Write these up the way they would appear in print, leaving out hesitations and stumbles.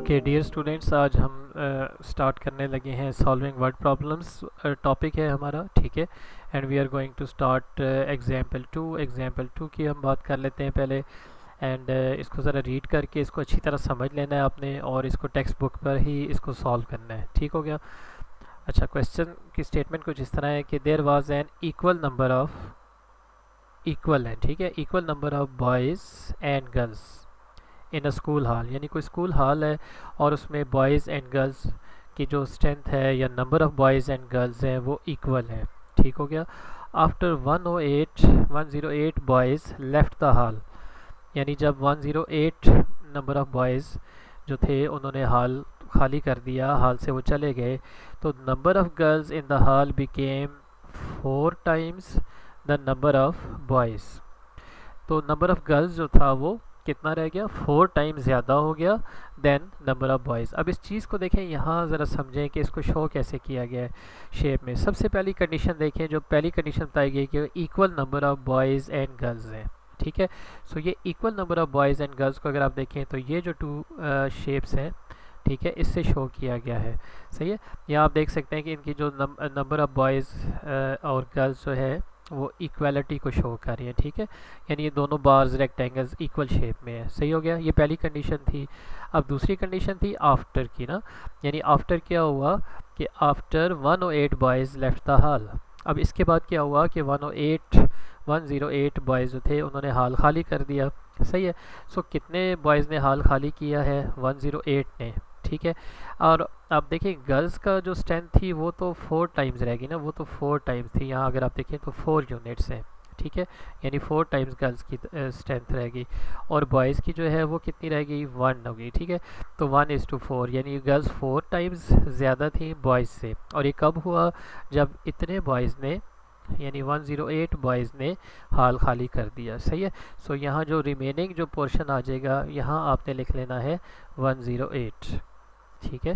Okay dear students, आज हम start करने लगे हैं सॉल्विंग वर्ड प्रॉब्लम्स। टॉपिक है हमारा, ठीक है। And we are going to start example two की हम बात कर लेते हैं पहले। एंड इसको ज़रा रीड करके इसको अच्छी तरह समझ लेना है आपने, और इसको टेक्स्ट बुक पर ही इसको सॉल्व करना है, ठीक हो गया। अच्छा, क्वेश्चन की स्टेटमेंट कुछ इस तरह है कि there was an equal number of, equal है, ठीक है, equal number of boys and girls in a school hall. यानी कोई स्कूल हॉल है और उसमें बॉयज़ एंड गर्ल्स की जो स्ट्रेंथ है या number of boys and girls हैं वो इक्वल है, ठीक हो गया। After 108 boys left the hall, यानी जब 108 नंबर ऑफ बॉयज़ जो थे उन्होंने हॉल खाली कर दिया, हॉल से वो चले गए, तो number of girls in the hall became 4 times the number of boys. तो नंबर ऑफ गर्ल्स जो था वो कितना रह गया, 4 टाइम्स ज़्यादा हो गया देन नंबर ऑफ बॉयज़। अब इस चीज़ को देखें, यहाँ ज़रा समझें कि इसको शो कैसे किया गया है शेप में। सबसे पहली कंडीशन देखें, जो पहली कंडीशन बताई गई कि equal number of boys and girls हैं, ठीक है। सो ये equal number of boys and girls को अगर आप देखें तो ये जो टू शेप्स हैं, ठीक है, इससे शो किया गया है, सही है। यहाँ आप देख सकते हैं कि इनकी जो नंबर ऑफ बॉयज़ और गर्ल्स जो है वो इक्वालिटी को शो कर रही है, ठीक है। यानी ये दोनों बार्स रेक्टेंगल्स इक्वल शेप में है, सही हो गया। ये पहली कंडीशन थी। अब दूसरी कंडीशन थी आफ्टर की ना, यानी आफ्टर क्या हुआ कि after 108 boys left the hall. अब इसके बाद क्या हुआ कि 108 बॉयज़ जो थे उन्होंने हॉल खाली कर दिया, सही है। सो कितने बॉयज़ ने हॉल खाली किया है, 108 ने, ठीक है। और आप देखें गर्ल्स का जो स्ट्रेंथ थी वो तो 4 टाइम्स रहेगी ना, वो तो 4 टाइम्स थी। यहाँ अगर आप देखें तो 4 यूनिट्स हैं, ठीक है, यानी 4 टाइम्स गर्ल्स की स्ट्रेंथ रहेगी, और बॉयज़ की जो है वो कितनी रहेगी, 1 होगी, ठीक है। तो 1:4, यानी गर्ल्स 4 टाइम्स ज़्यादा थी बॉयज़ से। और ये कब हुआ, जब इतने बॉयज़ ने, यानी 108 बॉयज़ ने हॉल खाली कर दिया, सही है। सो यहाँ जो रिमेनिंग जो पोर्शन आ जाएगा, यहाँ आपने लिख लेना है 108, ठीक है,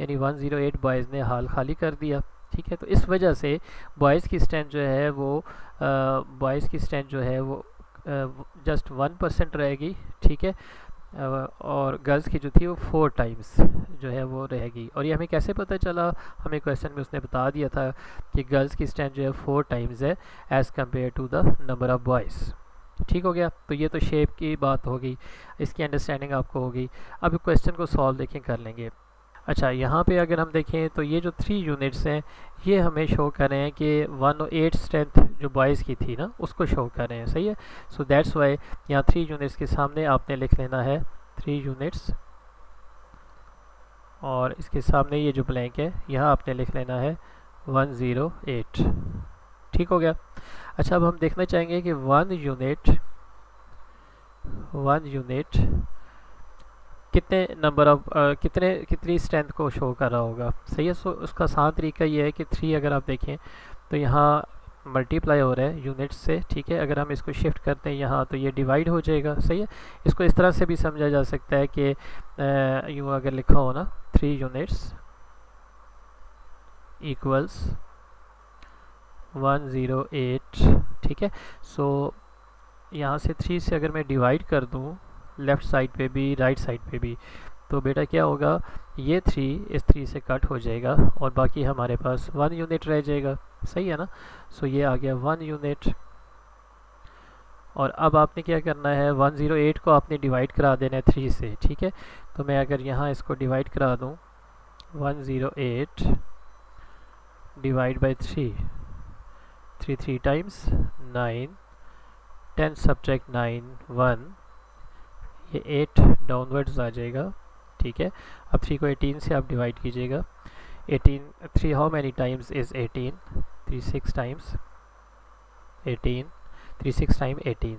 यानी 108 बॉयज़ ने हॉल खाली कर दिया, ठीक है। तो इस वजह से बॉयज़ की स्ट्रेंथ जो है वो जस्ट 1% रहेगी, ठीक है। और गर्ल्स की जो थी वो 4 टाइम्स जो है वो रहेगी। और ये हमें कैसे पता चला, हमें क्वेश्चन में उसने बता दिया था कि गर्ल्स की स्ट्रेंथ जो है 4 टाइम्स है as compare to the number of boys, ठीक हो गया। तो ये तो शेप की बात हो गई, इसकी अंडरस्टैंडिंग आपको हो गई। अब क्वेश्चन को सॉल्व देखें कर लेंगे। अच्छा, यहाँ पे अगर हम देखें तो ये जो 3 यूनिट्स हैं ये हमें शो कर रहे हैं कि 108 स्ट्रेंथ जो बॉयज़ की थी ना उसको शो कर रहे हैं, सही है। सो दैट्स वाई यहाँ 3 यूनिट्स के सामने आपने लिख लेना है 3 यूनिट्स, और इसके सामने ये जो ब्लैंक है यहाँ आपने लिख लेना है 108, ठीक हो गया। अच्छा, अब हम देखना चाहेंगे कि 1 यूनिट कितने नंबर ऑफ कितनी स्ट्रेंथ को शो कर रहा होगा, सही है। सो उसका आसान तरीका ये है कि 3 अगर आप देखें तो यहाँ मल्टीप्लाई हो रहा है यूनिट्स से, ठीक है। अगर हम इसको शिफ्ट करते हैं यहाँ तो ये डिवाइड हो जाएगा, सही है। इसको इस तरह से भी समझा जा सकता है कि यूँ अगर लिखा हो ना 3 यूनिट्स इक्वल्स 108, ठीक है। सो यहाँ से 3 से अगर मैं डिवाइड कर दूँ लेफ़्ट साइड पे भी राइट साइड पे भी, तो बेटा क्या होगा, ये 3 इस 3 से कट हो जाएगा और बाकी हमारे पास 1 यूनिट रह जाएगा, सही है ना। सो ये आ गया 1 यूनिट। और अब आपने क्या करना है, 108 को आपने डिवाइड करा देना है 3 से, ठीक है। तो मैं अगर यहाँ इसको डिवाइड करा दूँ 108 डिवाइड बाई 3 टाइम्स 9, 10 सब्ट्रैक्ट 9 1, ये 8 डाउनवर्ड्स आ जाएगा, ठीक है। अब 3 को 18 से आप डिवाइड कीजिएगा। 18 3 how many times is 18, 3 6 times 18, 3 6 time 18,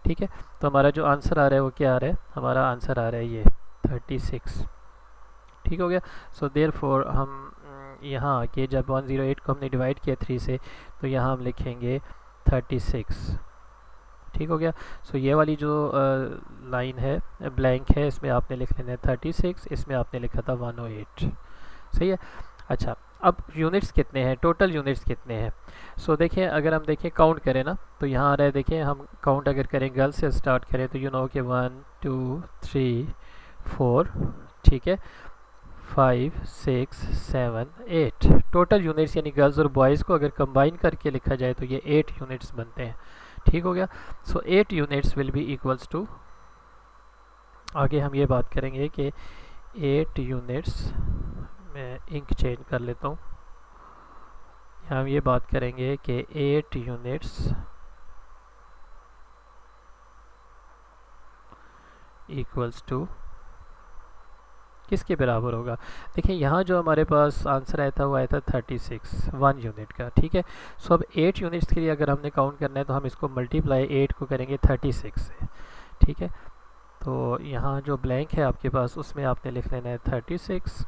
ठीक है। तो हमारा जो आंसर आ रहा है वो क्या आ रहा है, हमारा आंसर आ रहा है ये 36, ठीक हो गया। सो देयरफॉर हम यहाँ आके जब 108 को हमने डिवाइड किया 3 से, तो यहाँ हम लिखेंगे 36, ठीक हो गया। सो ये वाली जो लाइन है ब्लैंक है, इसमें आपने लिख लेना है 36, इसमें आपने लिखा था 108, सही है। अच्छा, अब यूनिट्स कितने हैं, टोटल यूनिट्स कितने हैं। सो देखें, अगर हम देखें काउंट करें ना तो यहाँ आ रहा है, देखें हम काउंट अगर करें गर्ल्स से स्टार्ट करें तो यू नो कि 1 2 3 4, ठीक है, 5 6 7 8 टोटल यूनिट्स, यानी गर्ल्स और बॉयज़ को अगर कंबाइन करके लिखा जाए तो ये 8 यूनिट्स बनते हैं। ठीक हो गया। So 8 units will be equals to, आगे हम ये बात करेंगे कि 8 यूनिट्स, मैं इंक चेंज कर लेता हूँ, हम ये बात करेंगे कि 8 यूनिट्स इक्वल्स टू किसके बराबर होगा। देखिए यहाँ जो हमारे पास आंसर आया था वो आया था 36, 1 यूनिट का। ठीक है, सो अब 8 यूनिट्स के लिए अगर हमने काउंट करना है तो हम इसको मल्टीप्लाई 8 को करेंगे 36 से। ठीक है, तो यहाँ जो ब्लैंक है आपके पास उसमें आपने लिख लेना है 36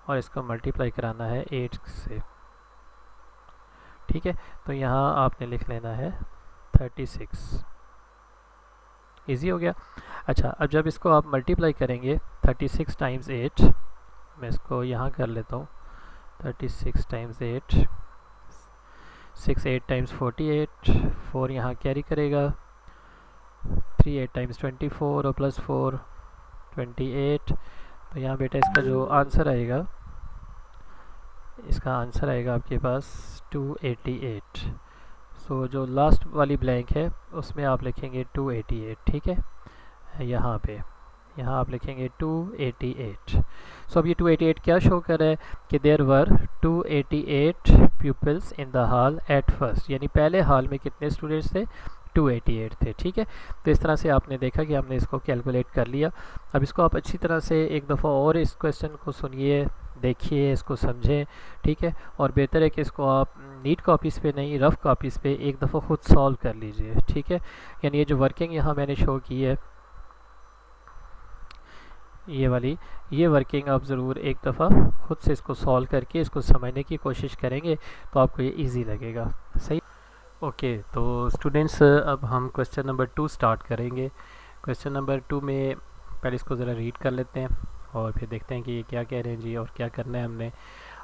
और इसको मल्टीप्लाई कराना है 8 से। ठीक है, तो यहाँ आपने लिख लेना है 36। इजी हो गया। अच्छा, अब जब इसको आप मल्टीप्लाई करेंगे 36 टाइम्स 8, मैं इसको यहाँ कर लेता हूँ, 36 टाइम्स 8, 6 8 टाइम्स 48, 4 यहाँ कैरी करेगा, 3 8 टाइम्स 24 और प्लस 4 28। तो यहाँ बेटा इसका जो आंसर आएगा, इसका आंसर आएगा आपके पास 288। सो जो लास्ट वाली ब्लैंक है उसमें आप लिखेंगे 288। ठीक है, यहाँ पे यहाँ आप लिखेंगे 288। सो अब ये 288 क्या शो कर रहा है कि there were 288 pupils in the hall at first, यानी पहले हॉल में कितने स्टूडेंट्स थे, 288 थे। ठीक है, तो इस तरह से आपने देखा कि हमने इसको कैलकुलेट कर लिया। अब इसको आप अच्छी तरह से एक दफ़ा और इस क्वेश्चन को सुनिए, देखिए, इसको समझें। ठीक है, और बेहतर है कि इसको आप नीट कॉपीज़ पे नहीं, रफ़ कॉपीज़ पे एक दफ़ा ख़ुद सॉल्व कर लीजिए। ठीक है, यानी ये जो वर्किंग यहाँ मैंने शो की है, ये वाली, ये वर्किंग आप ज़रूर एक दफ़ा खुद से इसको सॉल्व करके इसको समझने की कोशिश करेंगे तो आपको ये इजी लगेगा। सही। ओके, तो स्टूडेंट्स अब हम क्वेश्चन नंबर 2 स्टार्ट करेंगे। क्वेश्चन नंबर 2 में पहले इसको ज़रा रीड कर लेते हैं और फिर देखते हैं कि ये क्या कह रहे हैं जी और क्या करना है हमने।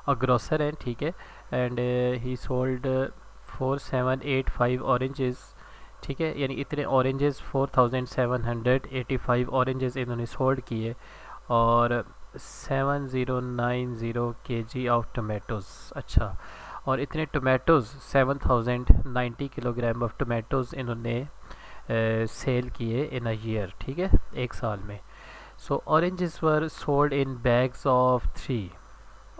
और ग्रोसर है, ठीक है, एंड ही सोल्ड 4785 ऑरेंजेस। ठीक है, यानी इतने ऑरेंजेस 4785 ऑरेंजेस इन्होंने सोल्ड किए और 7090 kg ऑफ टोमेटोज़। अच्छा, और इतने टोमेटोज़ 7090 किलोग्राम ऑफ टोमेटोज़ इन्होंने सेल किए इन अ ईयर। ठीक है, एक साल में। So oranges were sold in bags of 3।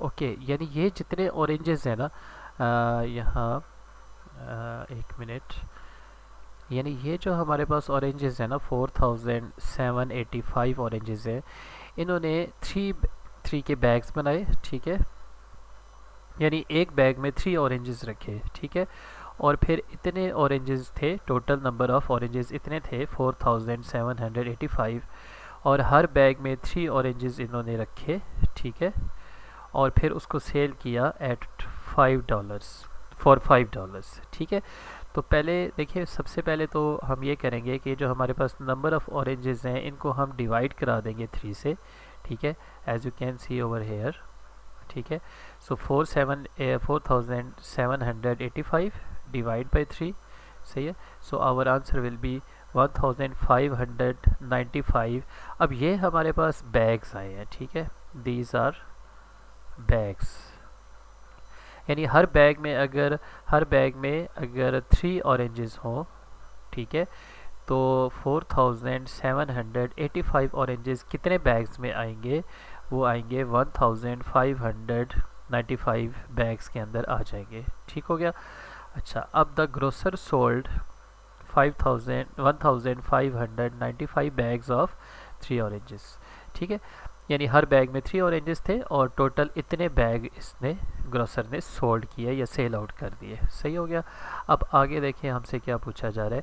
Okay, यानी ये जितने ऑरेंजेस हैं ना, यहाँ एक मिनट, यानी ये जो हमारे पास ऑरेंजेस है ना 4785 ऑरेंजेस है, इन्होंने थ्री के बैग्स बनाए। ठीक है, यानी एक बैग में 3 ऑरेंजेस रखे। ठीक है, और फिर इतने ऑरेंजेस थे, टोटल नंबर ऑफ ऑरेंजेस इतने थे 4785, और हर बैग में 3 ऑरेंजेस इन्होंने रखे। ठीक है, और फिर उसको सेल किया एट $5 फॉर $5। ठीक है, तो पहले देखिए, सबसे पहले तो हम ये करेंगे कि जो हमारे पास नंबर ऑफ़ ऑरेंजेस हैं इनको हम डिवाइड करा देंगे 3 से। ठीक है, as you can see over here. ठीक है, सो 4785 डिवाइड बाई 3, सही है। So our answer will be 1595। अब ये हमारे पास बैग्स आए हैं। ठीक है, दीज आर बैग्स, यानी हर बैग में अगर 3 ऑरेंजेस हों, ठीक है, तो 4785 ऑरेंजेस कितने बैग्स में आएंगे, वो आएंगे 1595 बैग्स के अंदर आ जाएंगे। ठीक हो गया। अच्छा, अब the grocer sold 1595 bags of 3 oranges. ठीक है, यानी हर बैग में 3 ऑरेंजेस थे और टोटल इतने बैग इसने ग्रोसर ने सोल्ड किए या सेल आउट कर दिए। सही हो गया। अब आगे देखिए हमसे क्या पूछा जा रहा है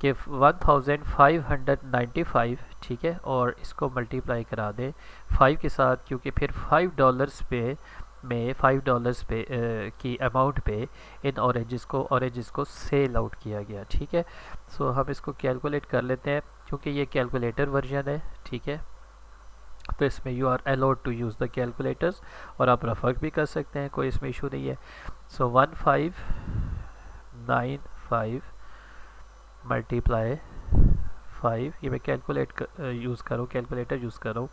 कि 1595, ठीक है, और इसको मल्टीप्लाई करा दें 5 के साथ, क्योंकि फिर $5 पे की अमाउंट पे इन ऑरेंजेस को सेल आउट किया गया। ठीक है, सो हम इसको कैलकुलेट कर लेते हैं क्योंकि ये कैलकुलेटर वर्जन है। ठीक है, तो इसमें you are allowed to use the calculators और आप रफक भी कर सकते हैं, कोई इसमें इशू नहीं है। सो 1595 मल्टीप्लाई 5, ये मैं कैलकुलेटर यूज़ कर रहा हूँ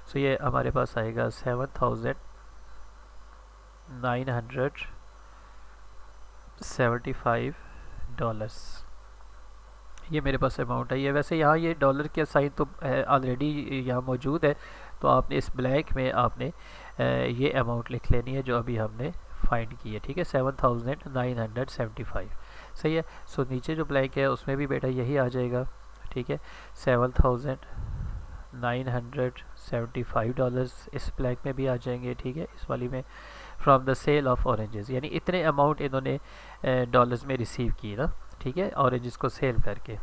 सो ये हमारे पास आएगा $7,975। ये मेरे पास अमाउंट है। ये वैसे यहाँ ये डॉलर के साइन तो ऑलरेडी यहाँ मौजूद है, तो आपने इस ब्लैंक में आपने ये अमाउंट लिख लेनी है जो अभी हमने फाइंड की है, ठीक है, 7,975। सही है। सो नीचे जो ब्लैंक है उसमें भी बेटा यही आ जाएगा, ठीक है, $7,975 इस ब्लैंक में भी आ जाएंगे, ठीक है, इस वाली में, from the sale of oranges, यानी इतने अमाउंट इन्होंने डॉलर्स में रिसीव की ना, ठीक है, ऑरेंजेस को सेल करके।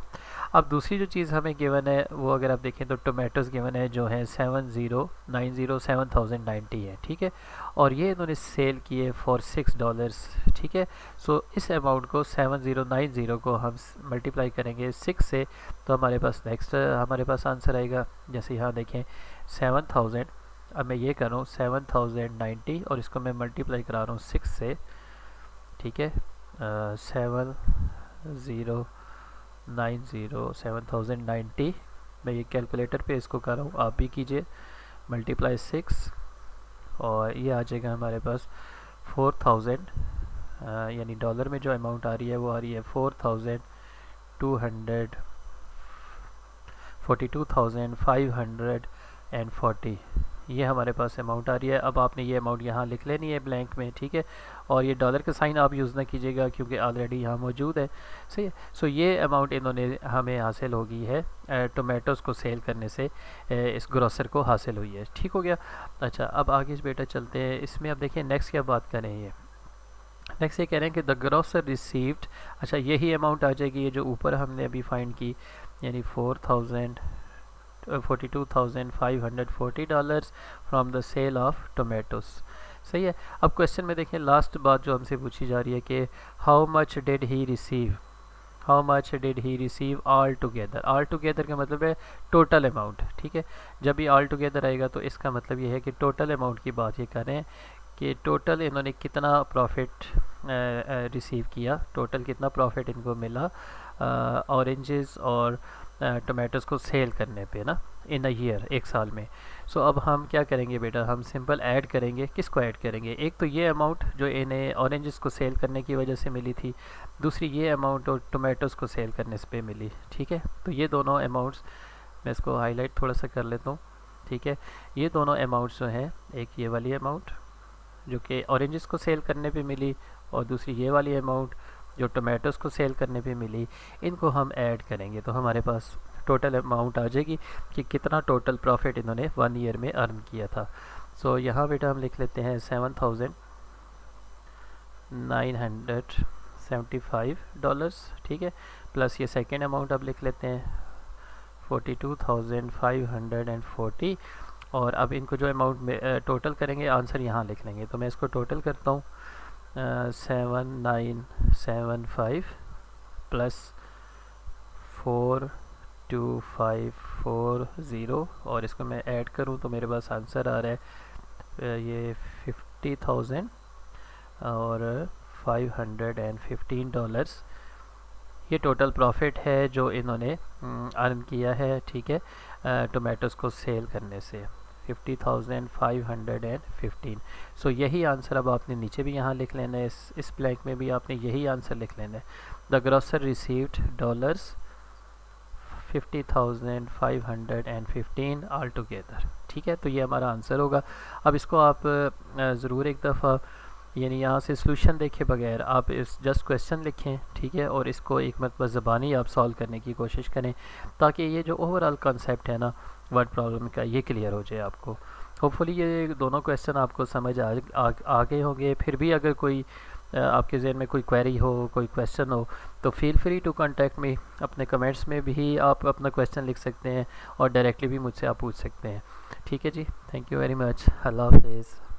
अब दूसरी जो चीज़ हमें गिवन है वो अगर आप देखें तो टोमेटोज़ गिवन है जो है 7,090 है, ठीक है, और ये इन्होंने सेल किए फॉर $6, ठीक है। सो इस अमाउंट को 7,090 को हम मल्टीप्लाई करेंगे 6 से, तो हमारे पास नेक्स्ट हमारे पास आंसर आएगा। जैसे यहाँ देखें 7,000, अब मैं ये कर रहा हूँ 7,090 और इसको मैं मल्टीप्लाई करा रहा हूँ 6 से, ठीक है, 7,090 मैं ये कैलकुलेटर पे इसको कर रहा हूँ, आप भी कीजिए, मल्टीप्लाई 6 और ये आ जाएगा हमारे पास 4,000, यानी डॉलर में जो अमाउंट आ रही है वो आ रही है 42,540, ये हमारे पास अमाउंट आ रही है। अब आपने ये अमाउंट यहाँ लिख लेनी है ब्लैंक में, ठीक है, और ये डॉलर का साइन आप यूज़ ना कीजिएगा क्योंकि ऑलरेडी यहाँ मौजूद है। सही है। सो ये अमाउंट इन्होंने हमें हासिल हो गई है टोमेटोज़ को सेल करने से, इस ग्रोसर को हासिल हुई है, ठीक हो गया। अच्छा, अब आगे बेटा चलते हैं, इसमें अब देखिए नेक्स्ट क्या बात कर रहे हैं। ये नेक्स्ट ये कह रहे हैं कि द ग्रोसर रिसीव्ड, अच्छा यही अमाउंट आ जाएगी ये जो ऊपर हमने अभी फाइंड की, यानी $42,540 from the sale of tomatoes. सही है। अब क्वेश्चन में देखें लास्ट बात जो हमसे पूछी जा रही है कि how much did he receive, how much did he receive all together. All together का मतलब है टोटल अमाउंट, ठीक है, जब ये ऑल टुगेदर आएगा तो इसका मतलब ये है कि टोटल अमाउंट की बात ये कर रहे हैं कि टोटल इन्होंने कितना प्रॉफिट रिसीव किया, टोटल कितना प्रॉफिट इनको मिला ऑरेंजेस और टोमेटोज़ को सेल करने पे ना, इन अ ईयर, एक साल में। सो अब हम क्या करेंगे बेटा, हम सिंपल ऐड करेंगे। किसको ऐड करेंगे, एक तो ये अमाउंट जो इन्हें ऑरेंजेस को सेल करने की वजह से मिली थी, दूसरी ये अमाउंट और टोमेटोज़ को सेल करने से पे मिली, ठीक है। तो ये दोनों अमाउंट्स, मैं इसको हाईलाइट थोड़ा सा कर लेता हूँ, ठीक है, ये दोनों अमाउंट्स जो हैं, एक ये वाली अमाउंट जो कि ऑरेंजेस को सेल करने पे मिली और दूसरी ये वाली अमाउंट जो टोमेटोज़ को सेल करने पे मिली, इनको हम ऐड करेंगे तो हमारे पास टोटल अमाउंट आ जाएगी कि कितना टोटल प्रॉफिट इन्होंने 1 ईयर में अर्न किया था। सो यहाँ बेटा हम लिख लेते हैं $7,975, ठीक है, प्लस ये सेकेंड अमाउंट अब लिख लेते हैं 42,540, और अब इनको जो अमाउंट में टोटल करेंगे आंसर यहाँ लिख लेंगे। तो मैं इसको टोटल करता हूँ, 7,975 प्लस 4,2,540 और इसको मैं ऐड करूँ तो मेरे पास आंसर आ रहा है ये 50,000 और $515। ये टोटल प्रॉफिट है जो इन्होंने अर्न किया है, ठीक है, टोमेटोज़ को सेल करने से, 50,515। सो यही आंसर अब आपने नीचे भी यहाँ लिख लेना है, इस ब्लैंक में भी आपने यही आंसर लिख लेना है। The grocer received $50,515 all together, ठीक है, तो ये हमारा आंसर होगा। अब इसको आप ज़रूर एक दफ़ा यानी यहाँ से सॉल्यूशन देखे बगैर आप इस जस्ट क्वेश्चन लिखें, ठीक है, और इसको एक मतलब ज़बानी आप सॉल्व करने की कोशिश करें ताकि ये जो ओवरऑल कॉन्सेप्ट है ना वर्ड प्रॉब्लम का, ये क्लियर हो जाए आपको। होपफुली ये दोनों क्वेश्चन आपको समझ आ गए होंगे। फिर भी अगर कोई आपके जहन में कोई क्वेरी हो, कोई क्वेश्चन हो, तो feel free to contact me. अपने कमेंट्स में भी आप अपना क्वेश्चन लिख सकते हैं और डायरेक्टली भी मुझसे आप पूछ सकते हैं, ठीक है जी। Thank you very much. अल्लाह हाफिज़।